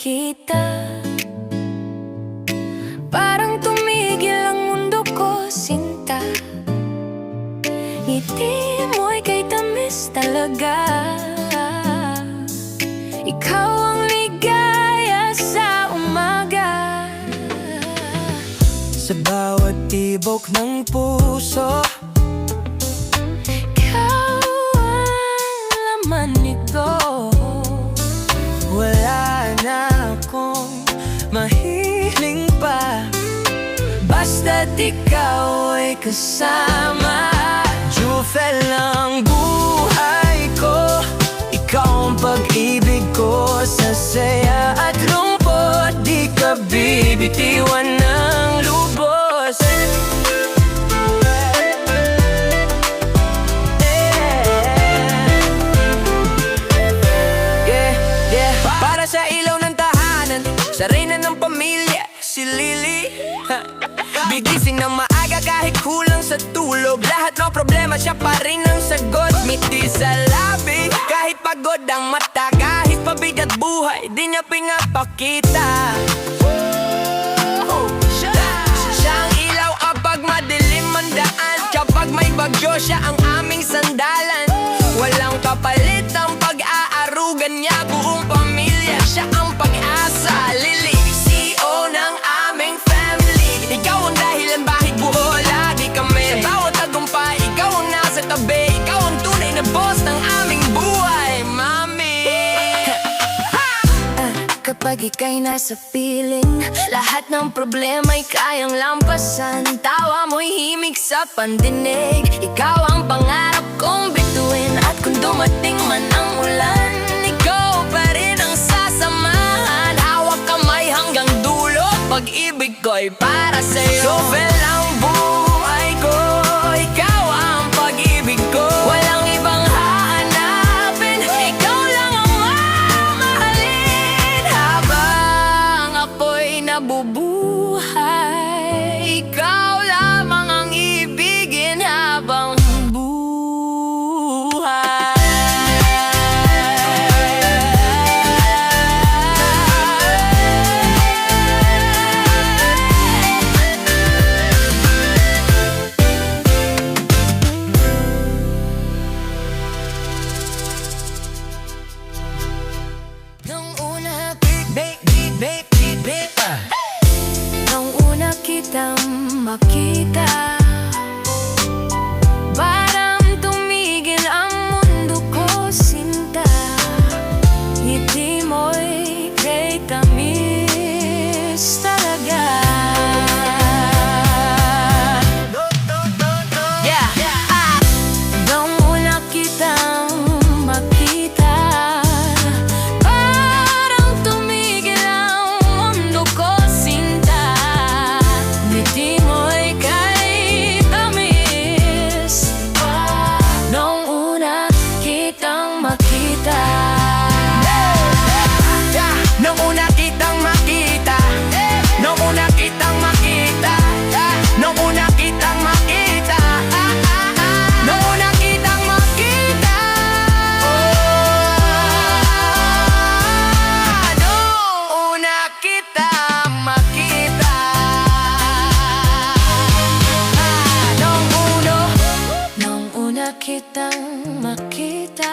makita, parang tumigil ang mundo ko, sinta. Ngiti mo'y kay tamis talaga. Ikaw ang ligaya sa umaga. Sa bawat tibok ng puso, ikaw ang laman nito. wala na akong mahiling pa, basta't ikaw ay kasama. Jufel ang buhay ko, ikaw ang pag-ibig ko. Sa saya at lungkot, di ka bibitiwan ng lubos. Para sa ilaw ng tahanan, sa reyna ng pamilya, si Lily. Bigising ng maaga kahit kulang sa tulog, lahat ng problema siya pa rin ang sagot. Miti sa labi, kahit pagod ang mata, kahit pabigat buhay, di niya pinapakita. Siya ang ilaw kapag madilim ang daan, kapag may bagyo siya ang aming sandalan. Walang kapalit ang pag-aarugan niya, buong pamilya siya ang pag-asa. Lily, CEO ng aming family, ikaw ang dahilan bakit buo lagi kami. Sa bawat tagumpay, ikaw ang nasa tabi, ikaw ang tunay na boss ng aming buhay, mami. Kapag ika'y nasa piling, lahat ng problema'y kayang lampasan. Tawa mo'y himig sa pandinig, ikaw ang pangarap kong bituin. At kung dumating man ang ulan, ikaw pa rin ang sasamahan. Hawak kamay hanggang dulo, pag-ibig ko'y para sa'yo. Jufel ang buhay ko, ikaw ang pag-ibig ko. Walang ibang hahanapin, ikaw lang ang mamahalin. Habang ako'y nabubuhay, ikaw lamang ang ibigin habang buhay. Nung una, nung una kitang makita, parang tumigil ang mundo ko, sinta. Ngiti mo'y kay tamis talaga. Nung una kitang makita, parang tumigil ang mundo ko, sinta. Ngiti mo'y kay tamis. Nung una kitang makita, Nung una kitang makita, nung una kitang makita, nung una kitang makita, nung una kitang makita, nung una kitang makita, nung una kitang makita.